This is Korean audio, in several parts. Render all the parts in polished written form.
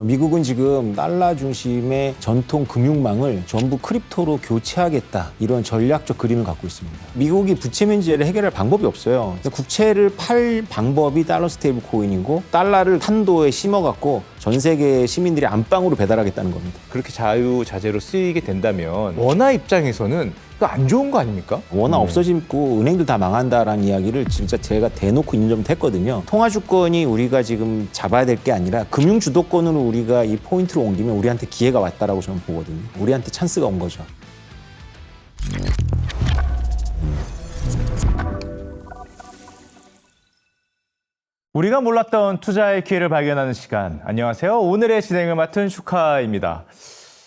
미국은 지금 달러 중심의 전통 금융망을 전부 크립토로 교체하겠다, 이런 전략적 그림을 갖고 있습니다. 미국이 부채 문제를 해결할 방법이 없어요. 국채를 팔 방법이 달러 스테이블 코인이고, 달러를 탄도에 심어갖고 전 세계 시민들이 안방으로 배달하겠다는 겁니다. 그렇게 자유자재로 쓰이게 된다면 원화 입장에서는 또 안 좋은 거 아닙니까? 원화 없어지고 은행들 다 망한다라는 이야기를 진짜 제가 대놓고 인정했거든요. 통화 주권이 우리가 지금 잡아야 될 게 아니라 금융 주도권으로 우리가 이 포인트로 옮기면 우리한테 기회가 왔다라고 저는 보거든요. 우리한테 찬스가 온 거죠. 우리가 몰랐던 투자의 기회를 발견하는 시간. 안녕하세요. 오늘의 진행을 맡은 슈카입니다.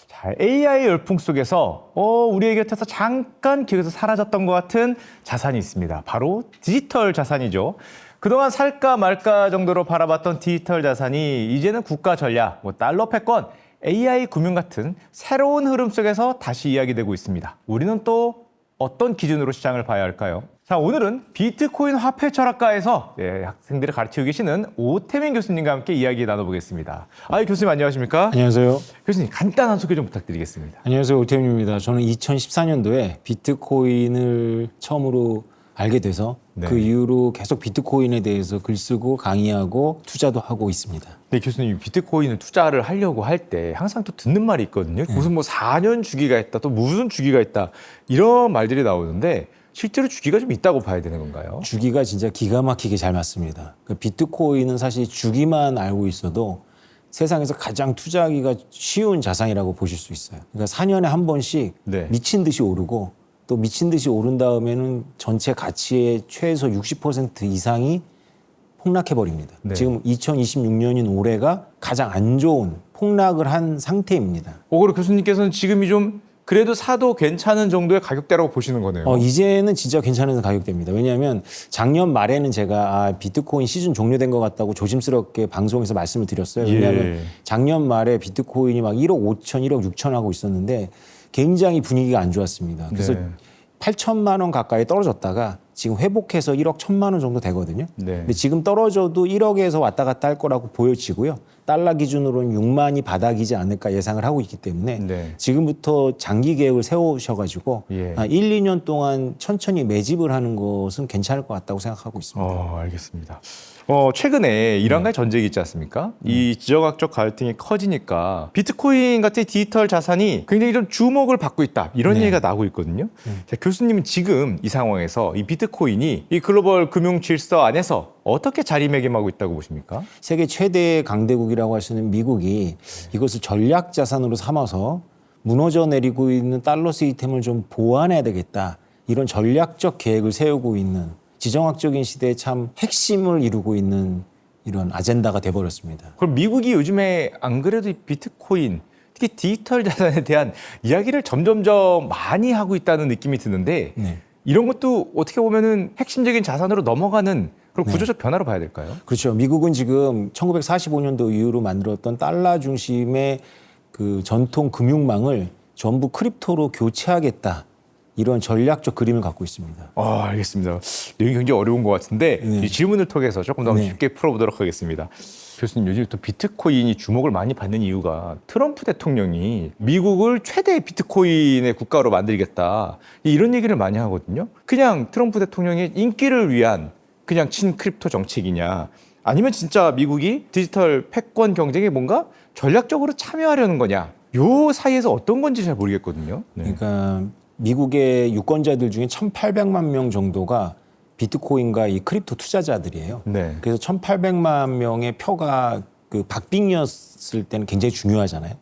자, AI 열풍 속에서 우리의 곁에서 잠깐 기억에서 사라졌던 것 같은 자산이 있습니다. 바로 디지털 자산이죠. 그동안 살까 말까 정도로 바라봤던 디지털 자산이 이제는 국가 전략, 달러 패권, AI 금융 같은 새로운 흐름 속에서 다시 이야기되고 있습니다. 우리는 또 어떤 기준으로 시장을 봐야 할까요? 자, 오늘은 비트코인 화폐 철학가에서 학생들을 가르치고 계시는 오태민 교수님과 함께 이야기 나눠보겠습니다. 교수님 안녕하십니까? 안녕하세요. 교수님 간단한 소개 좀 부탁드리겠습니다. 안녕하세요. 오태민입니다. 저는 2014년도에 비트코인을 처음으로 알게 돼서 그 이후로 계속 비트코인에 대해서 글 쓰고 강의하고 투자도 하고 있습니다. 네, 교수님 비트코인을 투자를 하려고 할 때 항상 또 듣는 말이 있거든요. 무슨 4년 주기가 있다, 또 무슨 주기가 있다, 이런 말들이 나오는데 실제로 주기가 좀 있다고 봐야 되는 건가요? 주기가 진짜 기가 막히게 잘 맞습니다. 그 비트코인은 사실 주기만 알고 있어도 세상에서 가장 투자하기가 쉬운 자산이라고 보실 수 있어요. 그러니까 4년에 한 번씩 미친 듯이 오르고, 또 미친 듯이 오른 다음에는 전체 가치의 최소 60% 이상이 폭락해버립니다. 지금 2026년인 올해가 가장 안 좋은 폭락을 한 상태입니다. 그리고 교수님께서는 지금이 좀 그래도 사도 괜찮은 정도의 가격대라고 보시는 거네요. 이제는 진짜 괜찮은 가격대입니다. 왜냐하면 작년 말에는 제가 비트코인 시즌 종료된 것 같다고 조심스럽게 방송에서 말씀을 드렸어요. 왜냐하면 작년 말에 비트코인이 막 1억 5천, 1억 6천 하고 있었는데 굉장히 분위기가 안 좋았습니다. 그래서 8천만 원 가까이 떨어졌다가 지금 회복해서 1억 1천만 원 정도 되거든요. 근데 지금 떨어져도 1억에서 왔다 갔다 할 거라고 보여지고요. 달러 기준으로는 6만이 바닥이지 않을까 예상을 하고 있기 때문에 지금부터 장기 계획을 세우셔가지고 1, 2년 동안 천천히 매집을 하는 것은 괜찮을 것 같다고 생각하고 있습니다. 알겠습니다. 최근에 이란과의 전쟁이 있지 않습니까? 이 지정학적 갈등이 커지니까 비트코인 같은 디지털 자산이 굉장히 좀 주목을 받고 있다, 이런 얘기가 나오고 있거든요. 자, 교수님은 지금 이 상황에서 이 비트코인이 이 글로벌 금융 질서 안에서 어떻게 자리매김하고 있다고 보십니까? 세계 최대 강대국이라고 할 수 있는 미국이 이것을 전략 자산으로 삼아서 무너져 내리고 있는 달러 시스템을 좀 보완해야 되겠다, 이런 전략적 계획을 세우고 있는, 지정학적인 시대에 참 핵심을 이루고 있는 이런 아젠다가 돼버렸습니다. 그럼 미국이 요즘에 안 그래도 이 비트코인, 특히 디지털 자산에 대한 이야기를 점점점 많이 하고 있다는 느낌이 드는데 이런 것도 어떻게 보면은 핵심적인 자산으로 넘어가는 그런 구조적 변화로 봐야 될까요? 그렇죠. 미국은 지금 1945년도 이후로 만들었던 달러 중심의 그 전통 금융망을 전부 크립토로 교체하겠다, 이런 전략적 그림을 갖고 있습니다. 알겠습니다. 내용이 굉장히 어려운 것 같은데 이 질문을 통해서 조금 더 쉽게 풀어보도록 하겠습니다. 교수님, 요즘 또 비트코인이 주목을 많이 받는 이유가 트럼프 대통령이 미국을 최대 비트코인의 국가로 만들겠다, 이런 얘기를 많이 하거든요. 그냥 트럼프 대통령의 인기를 위한 그냥 친크립토 정책이냐, 아니면 진짜 미국이 디지털 패권 경쟁에 뭔가 전략적으로 참여하려는 거냐, 요 사이에서 어떤 건지 잘 모르겠거든요. 그러니까 미국의 유권자들 중에 1,800만 명 정도가 비트코인과 이 크립토 투자자들이에요. 그래서 1,800만 명의 표가 그 박빙이었을 때는 굉장히 중요하잖아요.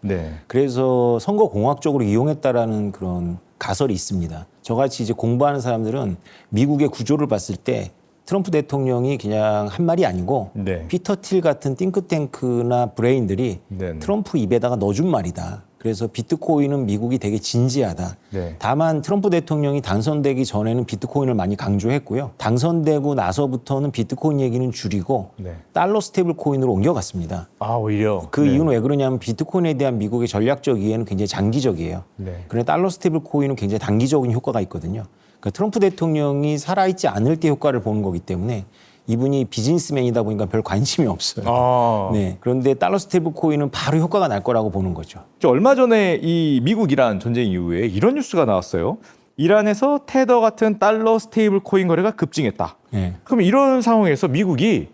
그래서 선거 공학적으로 이용했다라는 그런 가설이 있습니다. 저같이 이제 공부하는 사람들은 미국의 구조를 봤을 때 트럼프 대통령이 그냥 한 말이 아니고 피터 틸 같은 띵크탱크나 브레인들이 트럼프 입에다가 넣어준 말이다. 그래서 비트코인은 미국이 되게 진지하다. 다만 트럼프 대통령이 당선되기 전에는 비트코인을 많이 강조했고요. 당선되고 나서부터는 비트코인 얘기는 줄이고 달러 스테이블 코인으로 옮겨갔습니다. 오히려? 그 이유는 왜 그러냐면 비트코인에 대한 미국의 전략적 이해는 굉장히 장기적이에요. 그런데 달러 스테이블 코인은 굉장히 단기적인 효과가 있거든요. 그러니까 트럼프 대통령이 살아있지 않을 때 효과를 보는 거기 때문에 이분이 비즈니스맨이다 보니까 별 관심이 없어요. 아. 네. 그런데 달러 스테이블 코인은 바로 효과가 날 거라고 보는 거죠. 얼마 전에 이 미국 이란 전쟁 이후에 이런 뉴스가 나왔어요. 이란에서 테더 같은 달러 스테이블 코인 거래가 급증했다. 네. 그럼 이런 상황에서 미국이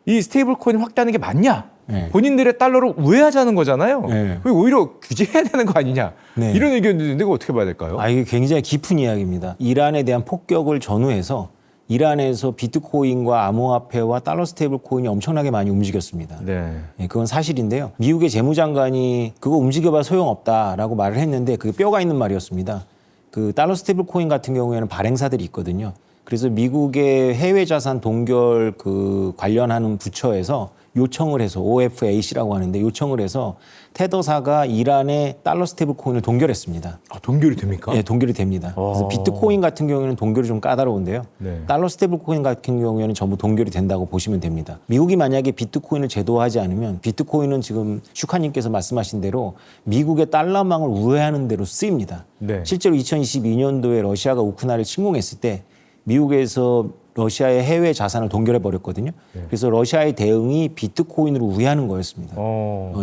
이 스테이블 코인 확대하는 게 맞냐? 네. 본인들의 달러를 우회하자는 거잖아요. 네. 왜 오히려 규제해야 되는 거 아니냐? 네. 이런 의견이 있는데 이거 어떻게 봐야 될까요? 이게 굉장히 깊은 이야기입니다. 이란에 대한 폭격을 전후해서 이란에서 비트코인과 암호화폐와 달러 스테이블 코인이 엄청나게 많이 움직였습니다. 네. 네, 그건 사실인데요. 미국의 재무장관이 그거 움직여봐 소용없다라고 말을 했는데 그게 뼈가 있는 말이었습니다. 그 달러 스테이블 코인 같은 경우에는 발행사들이 있거든요. 그래서 미국의 해외 자산 동결 그 관련하는 부처에서 요청을 해서 OFAC라고 하는데 요청을 해서 테더사가 이란의 달러 스테이블 코인을 동결했습니다. 아, 동결이 됩니까? 네, 동결이 됩니다. 그래서 비트코인 같은 경우에는 동결이 좀 까다로운데요. 네. 달러 스테이블 코인 같은 경우에는 전부 동결이 된다고 보시면 됩니다. 미국이 만약에 비트코인을 제도화하지 않으면 비트코인은 지금 슈카님께서 말씀하신 대로 미국의 달러망을 우회하는 대로 쓰입니다. 네. 실제로 2022년도에 러시아가 우크라이나를 침공했을 때 미국에서 러시아의 해외 자산을 동결해 버렸거든요. 그래서 러시아의 대응이 비트코인으로 우회하는 거였습니다.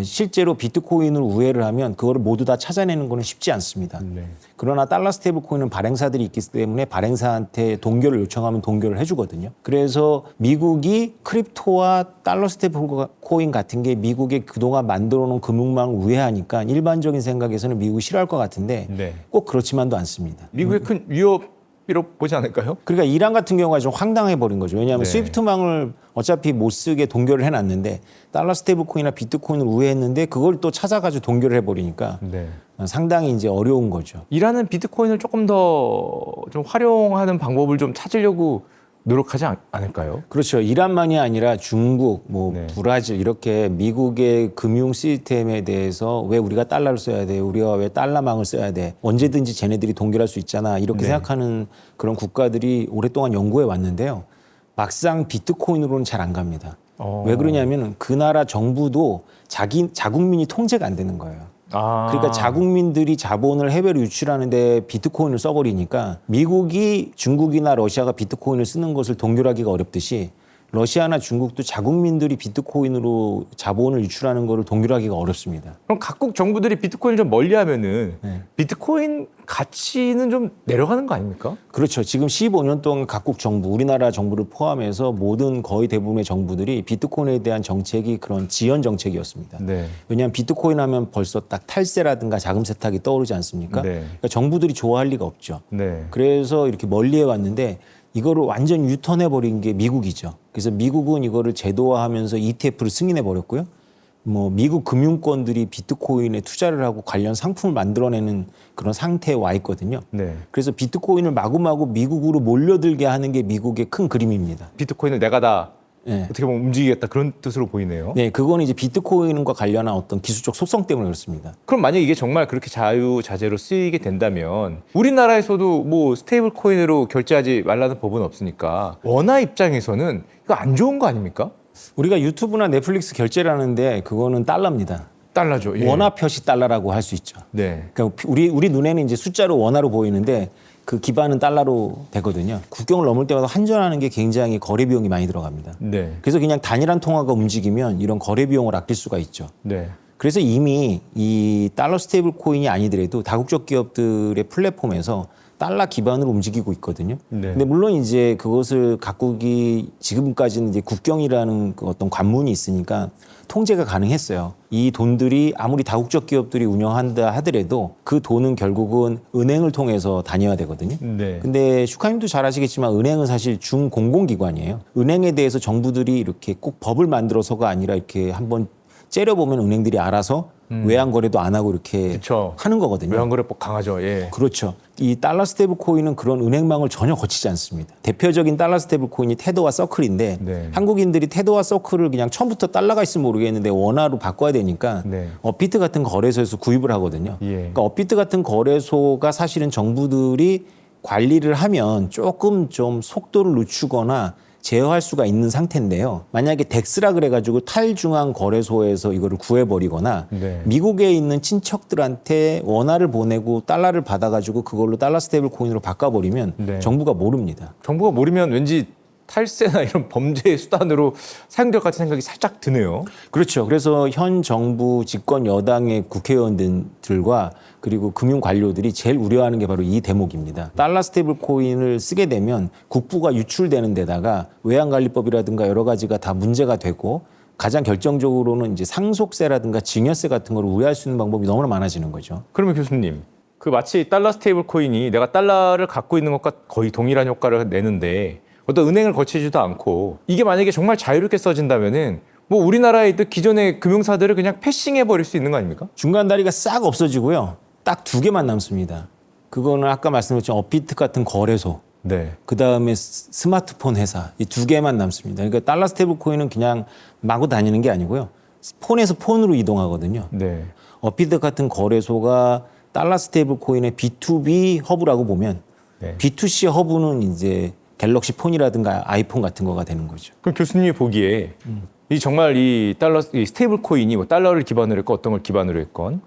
실제로 비트코인으로 우회를 하면 그거를 모두 다 찾아내는 거는 쉽지 않습니다. 네. 그러나 달러 스테이블 코인은 발행사들이 있기 때문에 발행사한테 동결을 요청하면 동결을 해주거든요. 그래서 미국이 크립토와 달러 스테이블 코인 같은 게 미국의 그동안 만들어 놓은 금융망을 우회하니까 일반적인 생각에서는 미국이 싫어할 것 같은데 네. 꼭 그렇지만도 않습니다. 미국의 큰 위협 이로 보지 않을까요? 그러니까 이란 같은 경우가 좀 황당해 버린 거죠. 왜냐하면 네. 스위프트망을 어차피 못 쓰게 동결을 해놨는데 달러 스테이블 코인이나 비트코인을 우회했는데 그걸 또 찾아가지고 동결을 해버리니까 네. 상당히 이제 어려운 거죠. 이란은 비트코인을 조금 더 좀 활용하는 방법을 좀 찾으려고 노력하지 않을까요? 그렇죠. 이란만이 아니라 중국, 네. 브라질 이렇게 미국의 금융 시스템에 대해서 왜 우리가 달러를 써야 돼? 우리가 왜 달러망을 써야 돼? 언제든지 쟤네들이 동결할 수 있잖아. 이렇게 네. 생각하는 그런 국가들이 오랫동안 연구해 왔는데요. 막상 비트코인으로는 잘 안 갑니다. 왜 그러냐면 그 나라 정부도 자국민이 통제가 안 되는 거예요. 그러니까 자국민들이 자본을 해외로 유출하는데 비트코인을 써버리니까 미국이 중국이나 러시아가 비트코인을 쓰는 것을 동결하기가 어렵듯이 러시아나 중국도 자국민들이 비트코인으로 자본을 유출하는 것을 동결하기가 어렵습니다. 그럼 각국 정부들이 비트코인을 좀 멀리하면은 네. 비트코인 가치는 좀 내려가는 거 아닙니까? 그렇죠. 지금 15년 동안 각국 정부, 우리나라 정부를 포함해서 모든 거의 대부분의 정부들이 비트코인에 대한 정책이 그런 지연 정책이었습니다. 네. 왜냐하면 비트코인 하면 벌써 딱 탈세라든가 자금 세탁이 떠오르지 않습니까? 네. 그러니까 정부들이 좋아할 리가 없죠. 네. 그래서 이렇게 멀리해 왔는데 이거를 완전 유턴해 버린 게 미국이죠. 그래서 미국은 이거를 제도화하면서 ETF를 승인해 버렸고요. 미국 금융권들이 비트코인에 투자를 하고 관련 상품을 만들어내는 그런 상태에 와 있거든요. 네. 그래서 비트코인을 마구마구 미국으로 몰려들게 하는 게 미국의 큰 그림입니다. 비트코인을 내가 다 네. 어떻게 보면 움직이겠다 그런 뜻으로 보이네요. 네, 그건 이제 비트코인과 관련한 어떤 기술적 속성 때문에 그렇습니다. 그럼 만약 이게 정말 그렇게 자유자재로 쓰이게 된다면 우리나라에서도 뭐 스테이블 코인으로 결제하지 말라는 법은 없으니까 원화 입장에서는 이거 안 좋은 거 아닙니까? 우리가 유튜브나 넷플릭스 결제를 하는데 그거는 달러입니다. 달러죠. 예. 원화 표시 달러라고 할 수 있죠. 네. 그러니까 우리 눈에는 이제 숫자로 원화로 보이는데 그 기반은 달러로 되거든요. 국경을 넘을 때마다 환전하는 게 굉장히 거래 비용이 많이 들어갑니다. 네. 그래서 그냥 단일한 통화가 움직이면 이런 거래 비용을 아낄 수가 있죠. 네. 그래서 이미 이 달러 스테이블 코인이 아니더라도 다국적 기업들의 플랫폼에서 달러 기반으로 움직이고 있거든요. 네. 근데 물론 이제 그것을 각국이 지금까지는 이제 국경이라는 그 어떤 관문이 있으니까 통제가 가능했어요. 이 돈들이 아무리 다국적 기업들이 운영한다 하더라도 그 돈은 결국은 은행을 통해서 다녀야 되거든요. 네. 근데 슈카님도 잘 아시겠지만 은행은 사실 중공공기관이에요. 은행에 대해서 정부들이 이렇게 꼭 법을 만들어서가 아니라 이렇게 한번 째려보면 은행들이 알아서 외환 거래도 안 하고 이렇게 그쵸. 하는 거거든요. 외환거래법 강하죠. 예. 그렇죠. 이 달러 스테이블 코인은 그런 은행망을 전혀 거치지 않습니다. 대표적인 달러 스테이블 코인이 테더와 서클인데 네. 한국인들이 테더와 서클을 그냥 처음부터 달러가 있으면 모르겠는데 원화로 바꿔야 되니까 네. 업비트 같은 거래소에서 구입을 하거든요. 예. 그러니까 업비트 같은 거래소가 사실은 정부들이 관리를 하면 조금 좀 속도를 늦추거나 제어할 수가 있는 상태인데요. 만약에 덱스라 그래가지고 탈중앙 거래소에서 이거를 구해버리거나 네. 미국에 있는 친척들한테 원화를 보내고 달러를 받아가지고 그걸로 달러 스테이블 코인으로 바꿔버리면 네. 정부가 모릅니다. 정부가 모르면 왠지 탈세나 이런 범죄의 수단으로 사용될 것 같은 생각이 살짝 드네요. 그렇죠. 그래서 현 정부 집권 여당의 국회의원들과 그리고 금융 관료들이 제일 우려하는 게 바로 이 대목입니다. 달러 스테이블 코인을 쓰게 되면 국부가 유출되는 데다가 외환관리법이라든가 여러 가지가 다 문제가 되고 가장 결정적으로는 이제 상속세라든가 증여세 같은 걸 우회할 수 있는 방법이 너무나 많아지는 거죠. 그러면 교수님, 그 마치 달러 스테이블 코인이 내가 달러를 갖고 있는 것과 거의 동일한 효과를 내는데 어떤 은행을 거치지도 않고 이게 만약에 정말 자유롭게 써진다면은 뭐 우리나라에 있던 기존의 금융사들을 그냥 패싱해 버릴 수 있는 거 아닙니까? 중간 다리가 싹 없어지고요. 딱 두 개만 남습니다. 그거는 아까 말씀드렸던 업비트 같은 거래소, 네. 그다음에 스마트폰 회사 이 두 개만 남습니다. 그러니까 달러 스테이블 코인은 그냥 마구 다니는 게 아니고요. 폰에서 폰으로 이동하거든요. 네. 업비트 같은 거래소가 달러 스테이블 코인의 B2B 허브라고 보면 네. B2C 허브는 이제 갤럭시 폰이라든가 아이폰 같은 거가 되는 거죠. 그럼 교수님이 보기에 이 정말 이 스테이블 코인이 뭐 달러를 기반으로 했건 어떤 걸 기반으로 했건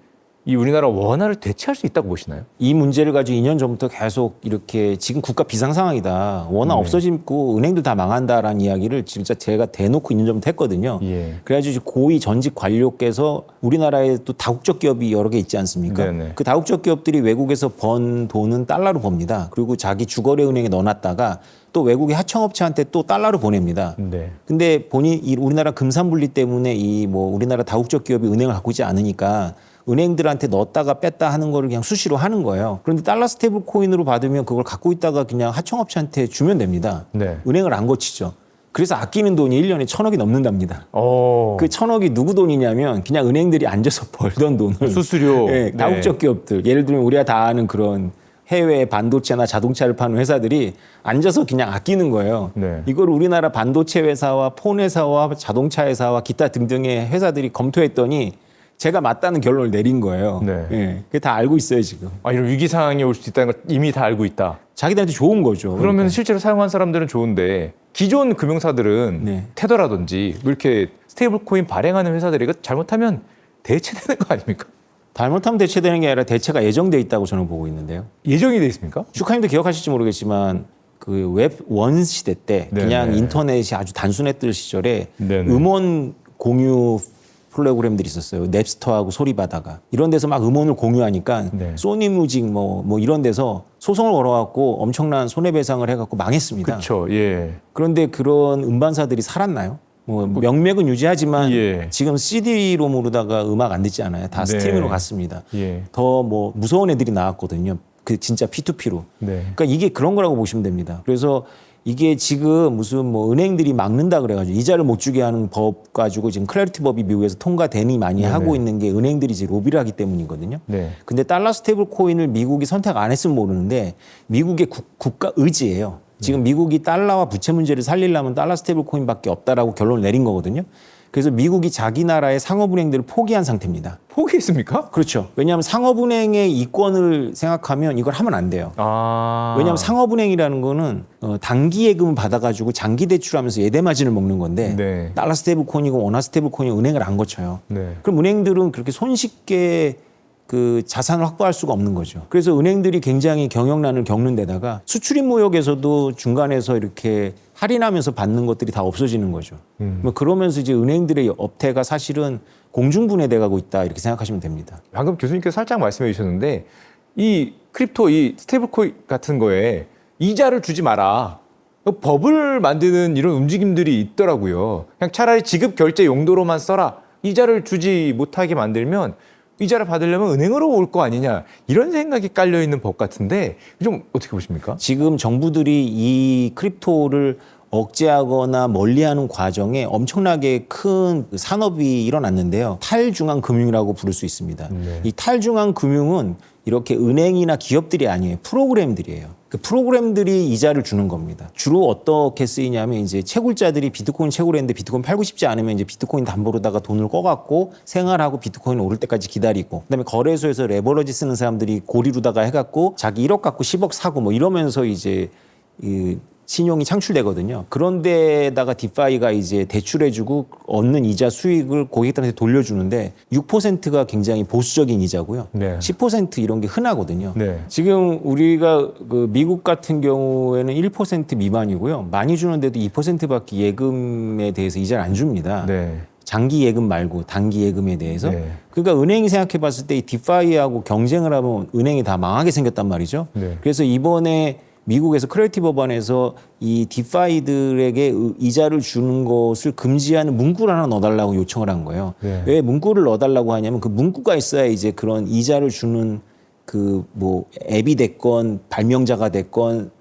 이 우리나라 원화를 대체할 수 있다고 보시나요? 이 문제를 가지고 2년 전부터 계속 이렇게 지금 국가 비상 상황이다. 원화 없어지고 은행들 다 망한다라는 이야기를 진짜 제가 대놓고 2년 전부터 했거든요. 예. 그래가지고 고위 전직 관료께서 우리나라에 또 다국적 기업이 여러 개 있지 않습니까? 네네. 그 다국적 기업들이 외국에서 번 돈은 달러로 법니다. 그리고 자기 주거래 은행에 넣어놨다가 또 외국의 하청업체한테 또 달러로 보냅니다. 네. 근데 이 우리나라 금산분리 때문에 이 뭐 우리나라 다국적 기업이 은행을 갖고 있지 않으니까 은행들한테 넣었다가 뺐다 하는 거를 그냥 수시로 하는 거예요. 그런데 달러 스테이블 코인으로 받으면 그걸 갖고 있다가 그냥 하청업체한테 주면 됩니다. 네. 은행을 안 거치죠. 그래서 아끼는 돈이 1년에 1,000억이 넘는답니다. 오. 그 1,000억이 누구 돈이냐면 그냥 은행들이 앉아서 벌던 돈을 수수료. 네, 다국적 기업들 예를 들면 우리가 다 아는 그런 해외 반도체나 자동차를 파는 회사들이 앉아서 그냥 아끼는 거예요. 네. 이걸 우리나라 반도체 회사와 폰 회사와 자동차 회사와 기타 등등의 회사들이 검토했더니 제가 맞다는 결론을 내린 거예요. 네. 예, 그게 다 알고 있어요 지금. 아, 이런 위기 상황이 올 수 있다는 걸 이미 다 알고 있다. 자기들한테 좋은 거죠. 그러면 그러니까. 실제로 사용한 사람들은 좋은데 기존 금융사들은 네. 테더라든지 뭐 이렇게 스테이블 코인 발행하는 회사들이 이거 잘못하면 대체되는 거 아닙니까? 잘못하면 대체되는 게 아니라 대체가 예정돼 있다고 저는 보고 있는데요. 예정이 돼 있습니까? 슈카님도 기억하실지 모르겠지만 그 웹 원 시대 때 그냥 네네. 인터넷이 아주 단순했던 시절에 네네. 음원 공유 프로그램들이 있었어요. 넵스터하고 소리바다가 이런 데서 막 음원을 공유하니까 네. 소니 뮤직 뭐 이런 데서 소송을 걸어갖고 엄청난 손해배상을 해갖고 망했습니다. 그렇죠. 예. 그런데 그런 음반사들이 살았나요? 뭐 명맥은 유지하지만 예. 지금 CD롬으로다가 음악 안 듣지 않아요. 다 네. 스트리밍으로 갔습니다. 예. 더 뭐 무서운 애들이 나왔거든요. 그 진짜 P2P로. 네. 그러니까 이게 그런 거라고 보시면 됩니다. 그래서 이게 지금 무슨 뭐 은행들이 막는다 그래가지고 이자를 못 주게 하는 법 가지고 지금 클래리티 법이 미국에서 통과되니 많이 네네. 하고 있는 게 은행들이 이제 로비를 하기 때문이거든요. 네. 근데 달러 스테이블 코인을 미국이 선택 안 했으면 모르는데 미국의 국가 의지예요. 지금 미국이 달러와 부채 문제를 살리려면 달러 스테이블 코인밖에 없다라고 결론을 내린 거거든요. 그래서 미국이 자기 나라의 상업은행들을 포기한 상태입니다. 포기했습니까? 그렇죠. 왜냐하면 상업은행의 이권을 생각하면 이걸 하면 안 돼요. 아. 왜냐하면 상업은행이라는 거는 단기 예금을 받아가지고 장기 대출하면서 예대 마진을 먹는 건데 네. 달러 스테이블 코인이고 원화 스테이블 코인이 은행을 안 거쳐요. 네. 그럼 은행들은 그렇게 손쉽게 그 자산을 확보할 수가 없는 거죠. 그래서 은행들이 굉장히 경영난을 겪는 데다가 수출입 무역에서도 중간에서 이렇게 할인하면서 받는 것들이 다 없어지는 거죠. 뭐 그러면서 이제 은행들의 업태가 사실은 공중분해돼 가고 있다 이렇게 생각하시면 됩니다. 방금 교수님께서 살짝 말씀해 주셨는데 이 크립토, 이 스테이블 코인 같은 거에 이자를 주지 마라. 법을 만드는 이런 움직임들이 있더라고요. 그냥 차라리 지급 결제 용도로만 써라. 이자를 주지 못하게 만들면 이자를 받으려면 은행으로 올 거 아니냐. 이런 생각이 깔려 있는 법 같은데 좀 어떻게 보십니까? 지금 정부들이 이 크립토를 억제하거나 멀리하는 과정에 엄청나게 큰 산업이 일어났는데요. 탈중앙 금융이라고 부를 수 있습니다. 네. 이 탈중앙 금융은 이렇게 은행이나 기업들이 아니에요. 프로그램들이에요. 그 프로그램들이 이자를 주는 겁니다. 주로 어떻게 쓰이냐면 이제 채굴자들이 비트코인 채굴을 했는데 비트코인 팔고 싶지 않으면 이제 비트코인 담보로다가 돈을 꺼갖고 생활하고 비트코인 오를 때까지 기다리고 그다음에 거래소에서 레버러지 쓰는 사람들이 고리로다가 해갖고 자기 1억 갖고 10억 사고 뭐 이러면서 이제 신용이 창출되거든요. 그런데다가 디파이가 이제 대출해주고 얻는 이자 수익을 고객들한테 돌려주는데 6%가 굉장히 보수적인 이자고요. 네. 10% 이런 게 흔하거든요. 네. 지금 우리가 그 미국 같은 경우에는 1% 미만이고요. 많이 주는데도 2%밖에 예금에 대해서 이자를 안 줍니다. 네. 장기 예금 말고 단기 예금에 대해서. 네. 그러니까 은행이 생각해 봤을 때 이 디파이하고 경쟁을 하면 은행이 다 망하게 생겼단 말이죠. 네. 그래서 이번에 미국에서 크리에이티브 법안에서 이 디파이들에게 이자를 주는 것을 금지하는 문구를 하나 넣어달라고 요청을 한 거예요. 네. 왜 문구를 넣어달라고 하냐면 그 문구가 있어야 이제 그런 이자를 주는 그 뭐 앱이 됐건 발명자가 됐건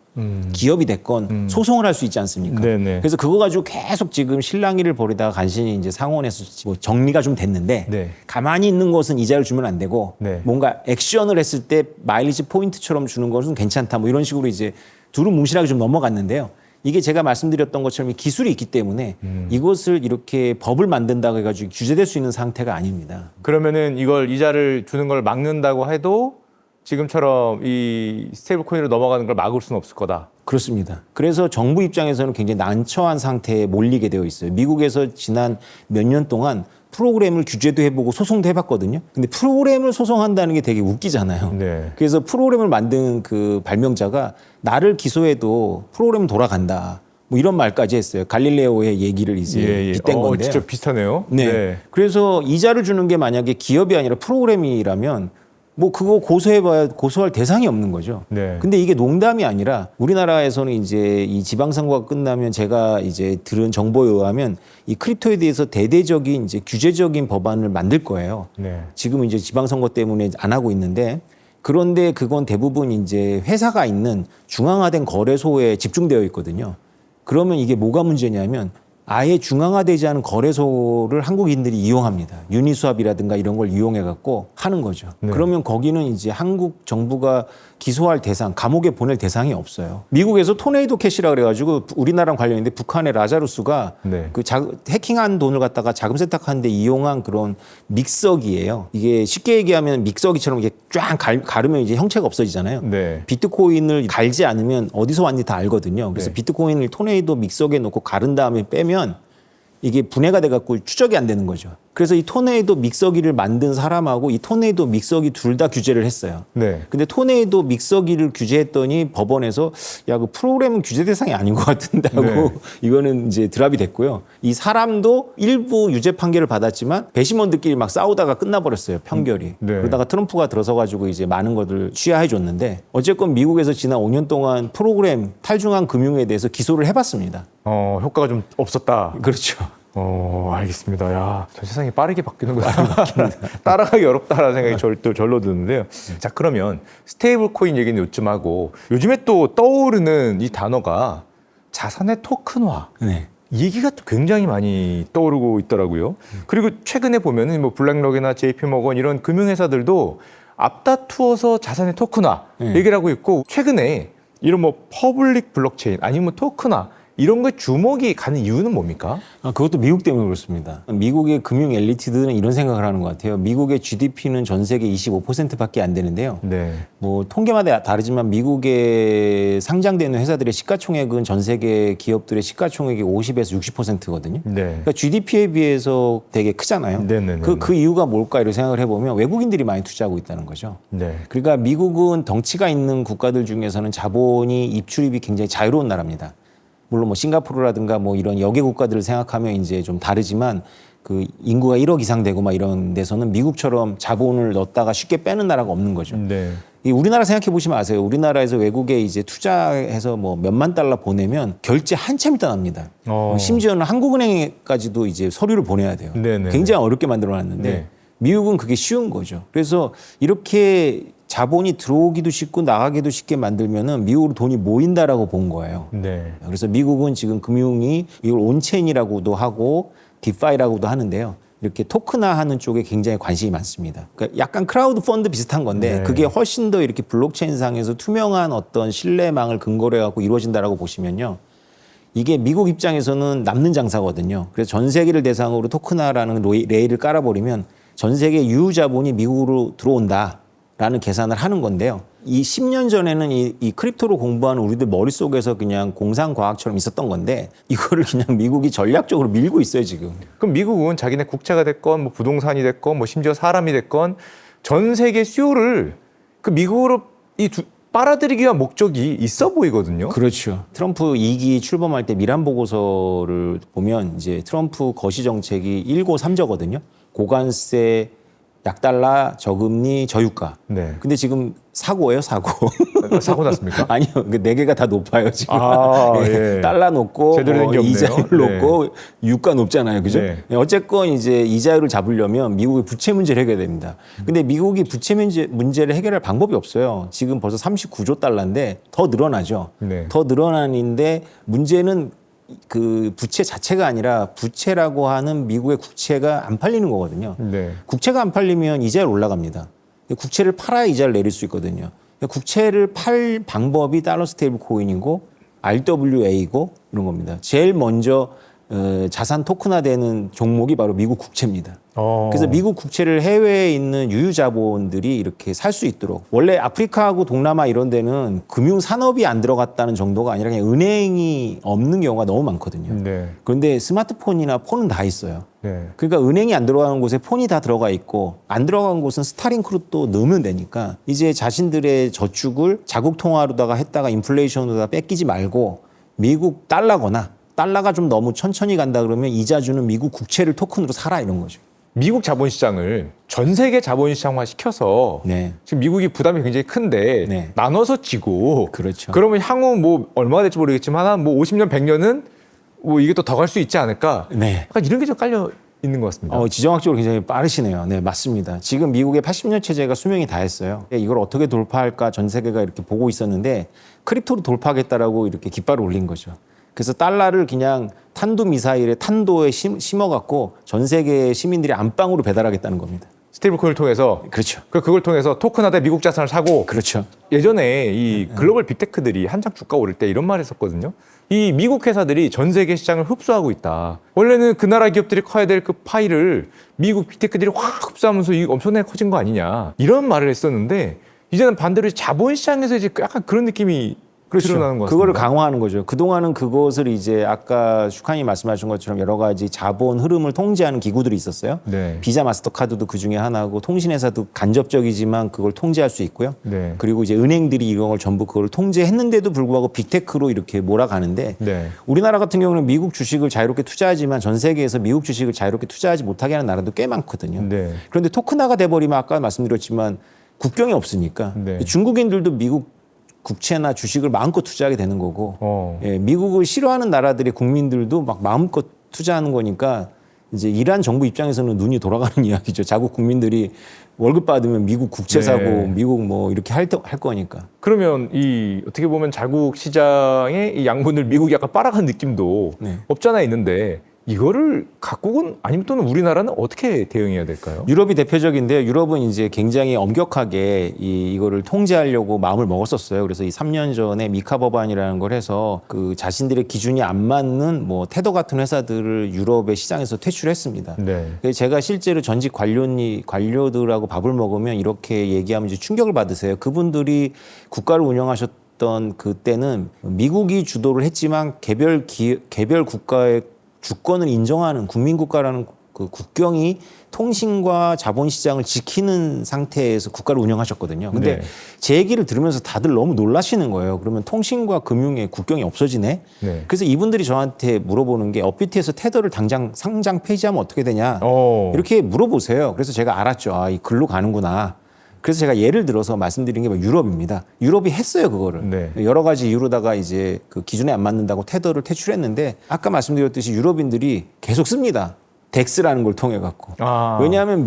기업이 됐건 소송을 할 수 있지 않습니까? 네네. 그래서 그거 가지고 계속 지금 실랑이를 벌이다가 간신히 이제 상원에서 뭐 정리가 좀 됐는데 네. 가만히 있는 것은 이자를 주면 안 되고 네. 뭔가 액션을 했을 때 마일리지 포인트처럼 주는 것은 괜찮다 뭐 이런 식으로 이제 두루뭉실하게 좀 넘어갔는데요. 이게 제가 말씀드렸던 것처럼 이 기술이 있기 때문에 이것을 이렇게 법을 만든다고 해가지고 규제될 수 있는 상태가 아닙니다. 그러면은 이걸 이자를 주는 걸 막는다고 해도 지금처럼 이 스테이블 코인으로 넘어가는 걸 막을 수는 없을 거다. 그렇습니다. 그래서 정부 입장에서는 굉장히 난처한 상태에 몰리게 되어 있어요. 미국에서 지난 몇 년 동안 프로그램을 규제도 해보고 소송도 해봤거든요. 근데 프로그램을 소송한다는 게 되게 웃기잖아요. 네. 그래서 프로그램을 만든 그 발명자가 나를 기소해도 프로그램은 돌아간다. 뭐 이런 말까지 했어요. 갈릴레오의 얘기를 이제 빗댄 건데요. 진짜 비슷하네요. 네. 그래서 이자를 주는 게 만약에 기업이 아니라 프로그램이라면 뭐 그거 고소해봐야 고소할 대상이 없는 거죠. 네. 근데 이게 농담이 아니라 우리나라에서는 이제 이 지방선거가 끝나면 제가 이제 들은 정보에 의하면 이 크립토에 대해서 대대적인 이제 규제적인 법안을 만들 거예요. 네. 지금 이제 지방선거 때문에 안 하고 있는데 그런데 그건 대부분 이제 회사가 있는 중앙화된 거래소에 집중되어 있거든요. 그러면 이게 뭐가 문제냐면 아예 중앙화되지 않은 거래소를 한국인들이 이용합니다. 유니스왑이라든가 이런 걸 이용해 갖고 하는 거죠. 네. 그러면 거기는 이제 한국 정부가 기소할 대상, 감옥에 보낼 대상이 없어요. 미국에서 토네이도 캐시라 그래가지고 우리나라랑 관련인데 북한의 라자루스가 네. 그 해킹한 돈을 갖다가 자금 세탁하는데 이용한 그런 믹서기예요. 이게 쉽게 얘기하면 믹서기처럼 이게 쫙 가르면 이제 형체가 없어지잖아요. 네. 비트코인을 갈지 않으면 어디서 왔는지 다 알거든요. 그래서 네. 비트코인을 토네이도 믹서기에 넣고 가른 다음에 빼면 이게 분해가 돼갖고 추적이 안 되는 거죠. 그래서 이 토네이도 믹서기를 만든 사람하고 이 토네이도 믹서기 둘 다 규제를 했어요. 네. 근데 토네이도 믹서기를 규제했더니 법원에서 야, 그 프로그램은 규제 대상이 아닌 것 같은데 하고 네. 이거는 이제 드랍이 됐고요. 이 사람도 일부 유죄 판결을 받았지만 배심원들끼리 막 싸우다가 끝나버렸어요. 판결이. 네. 그러다가 트럼프가 들어서가지고 이제 많은 것을 취하해 줬는데 어쨌건 미국에서 지난 5년 동안 프로그램 탈중앙 금융에 대해서 기소를 해봤습니다. 효과가 좀 없었다. 그렇죠. 알겠습니다. 야, 전 세상이 빠르게 바뀌는구나. 따라가기 어렵다라는 생각이 또 절로 드는데요. 자, 그러면 스테이블 코인 얘기는 요쯤 하고 요즘에 또 떠오르는 이 단어가 자산의 토큰화. 네. 이 얘기가 또 굉장히 많이 떠오르고 있더라고요. 그리고 최근에 보면은 뭐 블랙록이나 JP모건 이런 금융회사들도 앞다투어서 자산의 토큰화 얘기를 하고 있고 최근에 이런 뭐 퍼블릭 블록체인 아니면 토큰화 이런 거에 주목이 가는 이유는 뭡니까? 그것도 미국 때문에 그렇습니다. 미국의 금융 엘리트들은 이런 생각을 하는 것 같아요. 미국의 GDP는 전 세계 25%밖에 안 되는데요. 네. 뭐 통계마다 다르지만 미국에 상장되는 회사들의 시가총액은 전 세계 기업들의 시가총액이 50에서 60%거든요. 네. 그러니까 GDP에 비해서 되게 크잖아요. 네네네. 그 이유가 뭘까 이렇게 생각을 해보면 외국인들이 많이 투자하고 있다는 거죠. 네. 그러니까 미국은 덩치가 있는 국가들 중에서는 자본이 입출입이 굉장히 자유로운 나라입니다. 물론 뭐 싱가포르라든가 뭐 이런 여개 국가들을 생각하면 이제 좀 다르지만 그 인구가 1억 이상 되고 막 이런 데서는 미국처럼 자본을 넣었다가 쉽게 빼는 나라가 없는 거죠. 네. 이 우리나라 생각해 보시면 아세요. 우리나라에서 외국에 이제 투자해서 뭐 몇만 달러 보내면 결제 한참 있다 납니다. 심지어는 한국은행까지도 이제 서류를 보내야 돼요. 네네. 굉장히 어렵게 만들어 놨는데 네. 미국은 그게 쉬운 거죠. 그래서 이렇게 자본이 들어오기도 쉽고 나가기도 쉽게 만들면은 미국으로 돈이 모인다라고 본 거예요. 네. 그래서 미국은 지금 금융이 이걸 온체인이라고도 하고 디파이라고도 하는데요. 이렇게 토큰화하는 쪽에 굉장히 관심이 많습니다. 그러니까 약간 크라우드 펀드 비슷한 건데 네. 그게 훨씬 더 이렇게 블록체인상에서 투명한 어떤 신뢰망을 근거로 해갖고 이루어진다라고 보시면요. 이게 미국 입장에서는 남는 장사거든요. 그래서 전 세계를 대상으로 토큰화라는 레일을 깔아버리면 전 세계 유휴자본이 미국으로 들어온다. 라는 계산을 하는 건데요. 이 10년 전에는 이 크립토를 공부하는 우리들 머릿속에서 그냥 공상과학처럼 있었던 건데 이거를 그냥 미국이 전략적으로 밀고 있어요, 지금. 그럼 미국은 자기네 국채가 됐건 뭐 부동산이 됐건 뭐 심지어 사람이 됐건 전 세계 수요를 그 미국으로 빨아들이기 위한 목적이 있어 보이거든요. 그렇죠. 트럼프 2기 출범할 때 미란 보고서를 보면 이제 트럼프 거시 정책이 1고 3저거든요. 고관세, 약달러, 저금리, 저유가. 네. 근데 지금 사고예요, 사고. 사고 났습니까? 아니요, 그 네 개가 다 높아요 지금. 예. 달러 높고 제대로 된게 없네요. 이자율 높고 유가 높잖아요, 그죠? 네. 어쨌건 이제 이자율을 잡으려면 미국의 부채 문제를 해결해야 됩니다. 근데 미국이 부채 문제를 해결할 방법이 없어요. 지금 벌써 39조 달러인데 더 늘어나죠. 네. 더 늘어나는데 문제는 그 부채 자체가 아니라 부채라고 하는 미국의 국채가 안 팔리는 거거든요. 네. 국채가 안 팔리면 이자율 올라갑니다. 국채를 팔아야 이자를 내릴 수 있거든요. 국채를 팔 방법이 달러 스테이블 코인이고 RWA고 이런 겁니다. 제일 먼저 자산 토큰화되는 종목이 바로 미국 국채입니다. 그래서 미국 국채를 해외에 있는 유유자본들이 이렇게 살 수 있도록, 원래 아프리카하고 동남아 이런 데는 금융 산업이 안 들어갔다는 정도가 아니라 그냥 은행이 없는 경우가 너무 많거든요. 네. 그런데 스마트폰이나 폰은 다 있어요. 네. 그러니까 은행이 안 들어가는 곳에 폰이 다 들어가 있고 안 들어간 곳은 스타링크로 또 넣으면 되니까 이제 자신들의 저축을 자국 통화로다가 했다가 인플레이션으로다가 뺏기지 말고 미국 달러거나 달러가 좀 너무 천천히 간다 그러면 이자 주는 미국 국채를 토큰으로 사라 이런 거죠. 미국 자본시장을 전 세계 자본시장화 시켜서 네. 지금 미국이 부담이 굉장히 큰데 네. 나눠서 지고 그렇죠. 그러면 향후 뭐 얼마가 될지 모르겠지만 한 뭐 50년, 100년은 뭐 이게 또 더 갈 수 있지 않을까? 네. 약간 이런 게 좀 깔려 있는 것 같습니다. 지정학적으로 굉장히 빠르시네요. 네, 맞습니다. 지금 미국의 80년 체제가 수명이 다했어요. 이걸 어떻게 돌파할까 전 세계가 이렇게 보고 있었는데 크립토로 돌파하겠다라고 이렇게 깃발을 올린 거죠. 그래서 달러를 그냥 탄도미사일에 탄도에 심어갖고 전 세계 시민들이 안방으로 배달하겠다는 겁니다. 스테이블코인을 통해서 그렇죠. 그걸 통해서 토큰화된 미국 자산을 사고 그렇죠. 예전에 이 글로벌 빅테크들이 한창 주가 오를 때 이런 말 했었거든요. 이 미국 회사들이 전 세계 시장을 흡수하고 있다. 원래는 그 나라 기업들이 커야 될 그 파이를 미국 빅테크들이 확 흡수하면서 이게 엄청나게 커진 거 아니냐. 이런 말을 했었는데 이제는 반대로 자본시장에서 이제 약간 그런 느낌이 드러나는 것 같습니다. 그거를 강화하는 거죠. 그동안은 그것을 이제 아까 슈카님 말씀하신 것처럼 여러 가지 자본 흐름을 통제하는 기구들이 있었어요. 네. 비자 마스터카드도 그 중에 하나고 통신회사도 간접적이지만 그걸 통제할 수 있고요. 네. 그리고 이제 은행들이 이런 걸 전부 그걸 통제했는데도 불구하고 빅테크로 이렇게 몰아가는데 네. 우리나라 같은 경우는 미국 주식을 자유롭게 투자하지만 전 세계에서 미국 주식을 자유롭게 투자하지 못하게 하는 나라도 꽤 많거든요. 네. 그런데 토큰화가 돼버리면 아까 말씀드렸지만 국경이 없으니까 네. 중국인들도 미국 국채나 주식을 마음껏 투자하게 되는 거고 예, 미국을 싫어하는 나라들의 국민들도 막 마음껏 투자하는 거니까 이제 이란 정부 입장에서는 눈이 돌아가는 이야기죠. 자국 국민들이 월급 받으면 미국 국채 사고 미국 뭐 이렇게 할 거니까. 그러면 이 어떻게 보면 자국 시장의 이 양분을 미국이 약간 빨아간 느낌도 네. 없잖아 있는데 이거를 각국은 아니면 또는 우리나라는 어떻게 대응해야 될까요? 유럽이 대표적인데요. 유럽은 이제 굉장히 엄격하게 이거를 통제하려고 마음을 먹었었어요. 그래서 이 3년 전에 미카 법안이라는 걸 해서 그 자신들의 기준이 안 맞는 뭐 테더 같은 회사들을 유럽의 시장에서 퇴출했습니다. 네. 그래서 제가 실제로 전직 관료들하고 밥을 먹으면 이렇게 얘기하면 이제 충격을 받으세요. 그분들이 국가를 운영하셨던 그때는 미국이 주도를 했지만 개별 국가의 주권을 인정하는 국민국가라는 그 국경이 통신과 자본시장을 지키는 상태에서 국가를 운영하셨거든요. 근데 네. 제 얘기를 들으면서 다들 너무 놀라시는 거예요. 그러면 통신과 금융의 국경이 없어지네? 네. 그래서 이분들이 저한테 물어보는 게 업비트에서 테더를 당장 상장 폐지하면 어떻게 되냐? 이렇게 물어보세요. 그래서 제가 알았죠. 아, 이 글로 가는구나. 그래서 제가 예를 들어서 말씀드린 게 유럽입니다. 유럽이 했어요, 그거를. 네. 여러 가지 이유로다가 이제 그 기준에 안 맞는다고 테더를 퇴출했는데 아까 말씀드렸듯이 유럽인들이 계속 씁니다. 덱스라는 걸 통해 갖고. 왜냐하면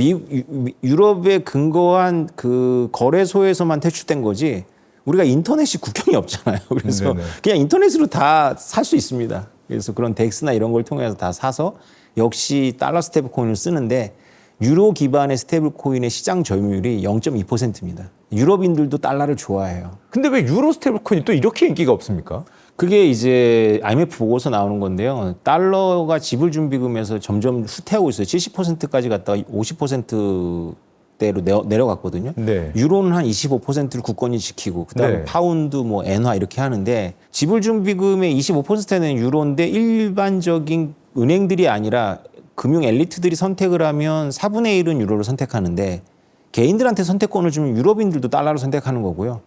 유럽에 근거한 그 거래소에서만 퇴출된 거지 우리가 인터넷이 국경이 없잖아요. 그래서 네네. 그냥 인터넷으로 다 살 수 있습니다. 그래서 그런 덱스나 이런 걸 통해서 다 사서 역시 달러 스테이블 코인을 쓰는데 유로 기반의 스테이블 코인의 시장 점유율이 0.2%입니다. 유럽인들도 달러를 좋아해요. 근데 왜 유로 스테이블 코인이 또 이렇게 인기가 없습니까? 그게 이제 IMF 보고서 나오는 건데요. 달러가 지불 준비금에서 점점 후퇴하고 있어요. 70%까지 갔다가 50% 대로 내려갔거든요. 네. 유로는 한 25%를 국권이 지키고 그다음에 네. 파운드, 뭐 엔화 이렇게 하는데 지불준비금의 25%는 유로인데 일반적인 은행들이 아니라 금융 엘리트들이 선택을 하면 4분의 1은 유로를 선택하는데 개인들한테 선택권을 주면 유럽인들도 달러를 선택하는 거고요.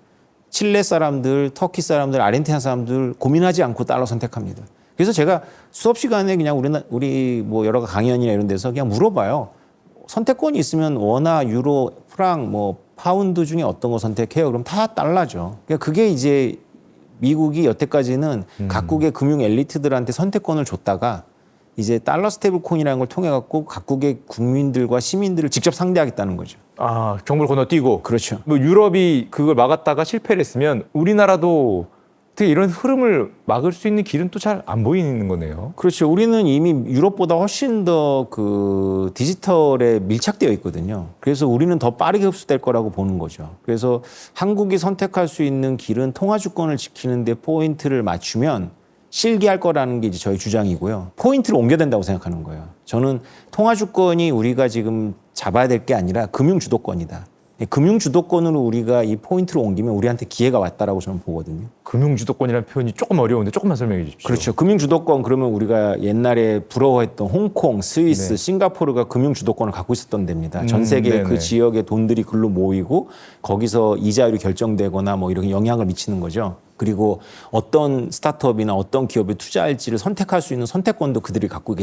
칠레 사람들, 터키 사람들, 아르헨티나 사람들 고민하지 않고 달러 선택합니다. 그래서 제가 수업 시간에 그냥 우리 뭐 여러 강연이나 이런 데서 그냥 물어봐요. 선택권이 있으면 원화, 유로, 프랑, 뭐 파운드 중에 어떤 거 선택해요? 그럼 다 달러죠. 그러니까 그게 이제 미국이 여태까지는 각국의 금융 엘리트들한테 선택권을 줬다가 이제 달러 스테이블 코인이라는 걸 통해 갖고 각국의 국민들과 시민들을 직접 상대하겠다는 거죠. 아, 정부를 건너뛰고. 그렇죠. 뭐 유럽이 그걸 막았다가 실패를 했으면 우리나라도 어떻게 이런 흐름을 막을 수 있는 길은 또 잘 안 보이는 거네요. 그렇죠. 우리는 이미 유럽보다 훨씬 더 그 디지털에 밀착되어 있거든요. 그래서 우리는 더 빠르게 흡수될 거라고 보는 거죠. 그래서 한국이 선택할 수 있는 길은 통화 주권을 지키는 데 포인트를 맞추면 실기할 거라는 게 이제 저희 주장이고요. 포인트를 옮겨야 된다고 생각하는 거예요. 저는 통화 주권이 우리가 지금 잡아야 될 게 아니라 금융 주도권이다. 금융 주도권으로 우리가 이 포인트를 옮기면 우리한테 기회가 왔다라고 저는 보거든요. 금융 주도권이라는 표현이 조금 어려운데 조금만 설명해 주십시오. 그렇죠. 금융 주도권 그러면 우리가 옛날에 부러워했던 홍콩, 스위스, 네. 싱가포르가 금융 주도권을 갖고 있었던 데입니다. 전 세계 네네. 그 지역의 돈들이 글로 모이고 거기서 이자율이 결정되거나 뭐 이렇게 영향을 미치는 거죠. 그리고 어떤 스타트업이나 어떤 기업에 투자할지를 선택할 수 있는 선택권도 그들이 갖고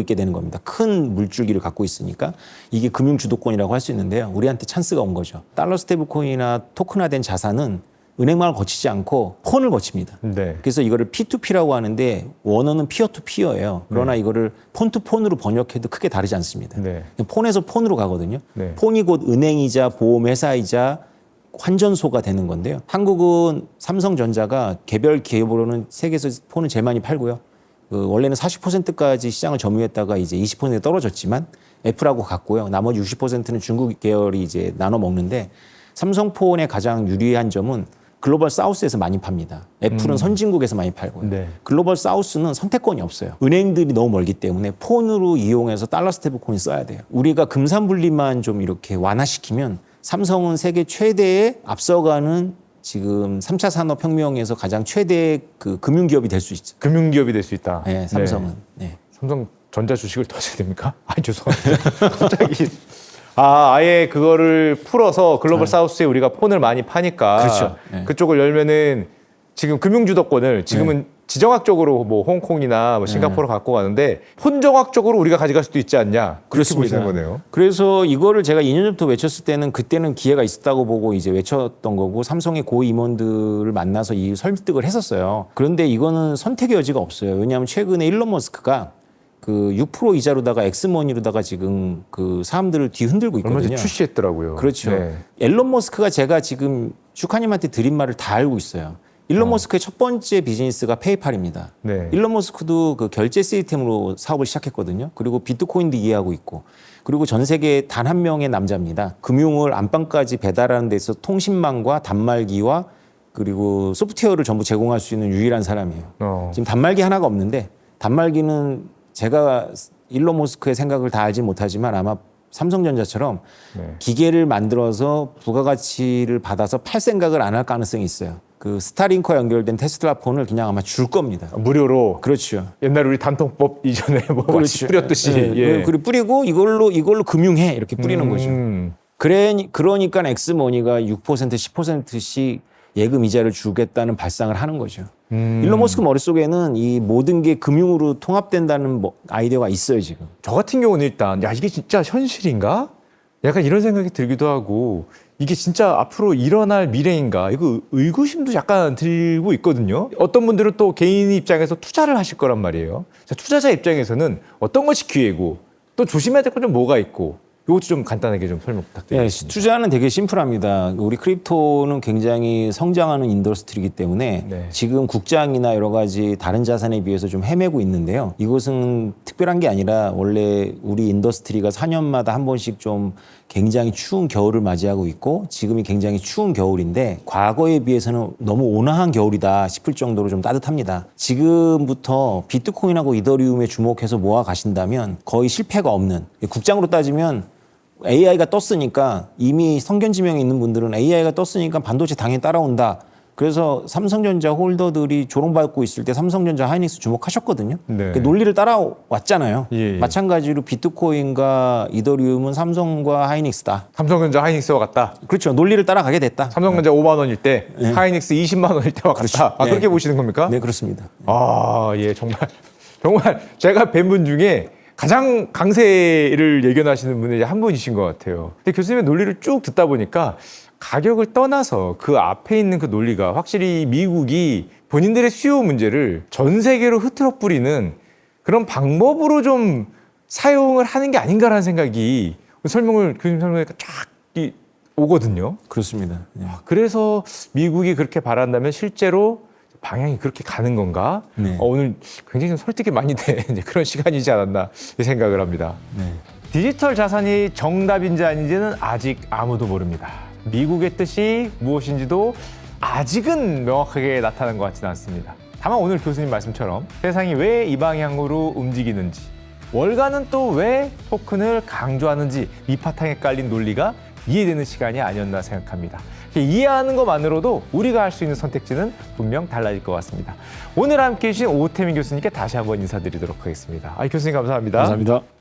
있게 되는 겁니다. 큰 물줄기를 갖고 있으니까 이게 금융 주도권이라고 할 수 있는데요. 우리한테 찬스가 온 거죠. 달러 스테이블 코인이나 토큰화된 자산은 은행망을 거치지 않고 폰을 거칩니다. 네. 그래서 이거를 P2P라고 하는데 원어는 피어 투 피어예요. 그러나 이거를 폰 투 폰으로 번역해도 크게 다르지 않습니다. 네. 폰에서 폰으로 가거든요. 네. 폰이 곧 은행이자 보험회사이자 환전소가 되는 건데요. 한국은 삼성전자가 개별 기업으로는 세계에서 폰을 제일 많이 팔고요. 원래는 40%까지 시장을 점유했다가 이제 20%에 떨어졌지만 애플하고 같고요. 나머지 60%는 중국 계열이 이제 나눠 먹는데 삼성폰의 가장 유리한 점은 글로벌 사우스에서 많이 팝니다. 애플은 선진국에서 많이 팔고요. 네. 글로벌 사우스는 선택권이 없어요. 은행들이 너무 멀기 때문에 폰으로 이용해서 달러 스테이블 코인 써야 돼요. 우리가 금산분리만 좀 이렇게 완화시키면 삼성은 세계 최대의 앞서가는 지금 3차 산업혁명에서 가장 최대의 그 금융기업이 될 수 있죠. 금융기업이 될 수 있다. 네, 삼성은. 네. 삼성전자 주식을 더 사야 됩니까? 죄송합니다. 갑자기. 아예 그거를 풀어서 글로벌 사우스에 우리가 폰을 많이 파니까 그렇죠. 네. 그쪽을 열면은 지금 금융 주도권을 지금은 지정학적으로 뭐 홍콩이나 뭐 싱가포르 갖고 가는데 폰정학적으로 우리가 가져갈 수도 있지 않냐? 그렇게 보시는 거네요. 그래서 이거를 제가 2년 전부터 외쳤을 때는 그때는 기회가 있었다고 보고 이제 외쳤던 거고 삼성의 고 임원들을 만나서 이 설득을 했었어요. 그런데 이거는 선택의 여지가 없어요. 왜냐하면 최근에 일론 머스크가 그 6% 이자로다가 엑스머니로다가 지금 그 사람들을 뒤흔들고 얼마 있거든요. 전에 출시했더라고요. 그렇죠. 네. 앨런 머스크가 제가 지금 슈카님한테 드린 말을 다 알고 있어요. 일론 머스크의 첫 번째 비즈니스가 페이팔입니다. 네. 일론 머스크도 그 결제 시스템으로 사업을 시작했거든요. 그리고 비트코인도 이해하고 있고, 그리고 전 세계 단 한 명의 남자입니다. 금융을 안방까지 배달하는 데 있어서 통신망과 단말기와 그리고 소프트웨어를 전부 제공할 수 있는 유일한 사람이에요. 지금 단말기 하나가 없는데, 단말기는 제가 일론 머스크의 생각을 다 알지 못하지만 아마 삼성전자처럼 네. 기계를 만들어서 부가가치를 받아서 팔 생각을 안 할 가능성이 있어요. 그 스타링크와 연결된 테슬라 폰을 그냥 아마 줄 겁니다. 무료로. 그렇죠. 옛날 우리 단통법 이전에 뭐 그렇죠. 뿌렸듯이. 네. 예. 그리고 뿌리고 이걸로 금융해 이렇게 뿌리는 거죠. 그러니까 엑스머니가 6% 10%씩 예금 이자를 주겠다는 발상을 하는 거죠. 일론 머스크 머릿속에는 이 모든 게 금융으로 통합된다는 아이디어가 있어요, 지금. 저 같은 경우는 일단 이게 진짜 현실인가? 약간 이런 생각이 들기도 하고 이게 진짜 앞으로 일어날 미래인가? 이거 의구심도 약간 들고 있거든요. 어떤 분들은 또 개인 입장에서 투자를 하실 거란 말이에요. 자, 투자자 입장에서는 어떤 것이 기회고 또 조심해야 될 건 좀 뭐가 있고 이것도 좀 간단하게 좀 설명 부탁드리겠습니다. 네, 투자는 되게 심플합니다. 우리 크립토는 굉장히 성장하는 인더스트리이기 때문에 네. 지금 국장이나 여러 가지 다른 자산에 비해서 좀 헤매고 있는데요. 이것은 특별한 게 아니라 원래 우리 인더스트리가 4년마다 한 번씩 좀 굉장히 추운 겨울을 맞이하고 있고 지금이 굉장히 추운 겨울인데 과거에 비해서는 너무 온화한 겨울이다 싶을 정도로 좀 따뜻합니다. 지금부터 비트코인하고 이더리움에 주목해서 모아 가신다면 거의 실패가 없는, 국장으로 따지면 AI가 떴으니까 이미 성견 지명에 있는 분들은 AI가 떴으니까 반도체 당연히 따라온다. 그래서 삼성전자 홀더들이 조롱받고 있을 때 삼성전자 하이닉스 주목하셨거든요. 네. 그 논리를 따라왔잖아요. 예. 마찬가지로 비트코인과 이더리움은 삼성과 하이닉스다. 삼성전자 하이닉스와 같다. 그렇죠. 논리를 따라가게 됐다. 삼성전자 5만 원일 때 하이닉스 20만 원일 때와 같다. 그렇죠. 아, 그렇게 네. 보시는 겁니까? 네, 그렇습니다. 아, 예, 정말 제가 뵌 분 중에 가장 강세를 예견하시는 분이 한 분이신 것 같아요. 근데 교수님의 논리를 쭉 듣다 보니까 가격을 떠나서 그 앞에 있는 그 논리가 확실히 미국이 본인들의 수요 문제를 전 세계로 흐트러 뿌리는 그런 방법으로 좀 사용을 하는 게 아닌가라는 생각이 교수님 설명하니까 쫙 오거든요. 그렇습니다. 네. 그래서 미국이 그렇게 바란다면 실제로 방향이 그렇게 가는 건가? 네. 오늘 굉장히 좀 설득이 많이 된 그런 시간이지 않았나 생각을 합니다. 네. 디지털 자산이 정답인지 아닌지는 아직 아무도 모릅니다. 미국의 뜻이 무엇인지도 아직은 명확하게 나타난 것 같지는 않습니다. 다만 오늘 교수님 말씀처럼 세상이 왜 이 방향으로 움직이는지, 월가는 또 왜 토큰을 강조하는지 밑바탕에 깔린 논리가 이해되는 시간이 아니었나 생각합니다. 이해하는 것만으로도 우리가 할 수 있는 선택지는 분명 달라질 것 같습니다. 오늘 함께해 주신 오태민 교수님께 다시 한번 인사드리도록 하겠습니다. 교수님 감사합니다. 감사합니다.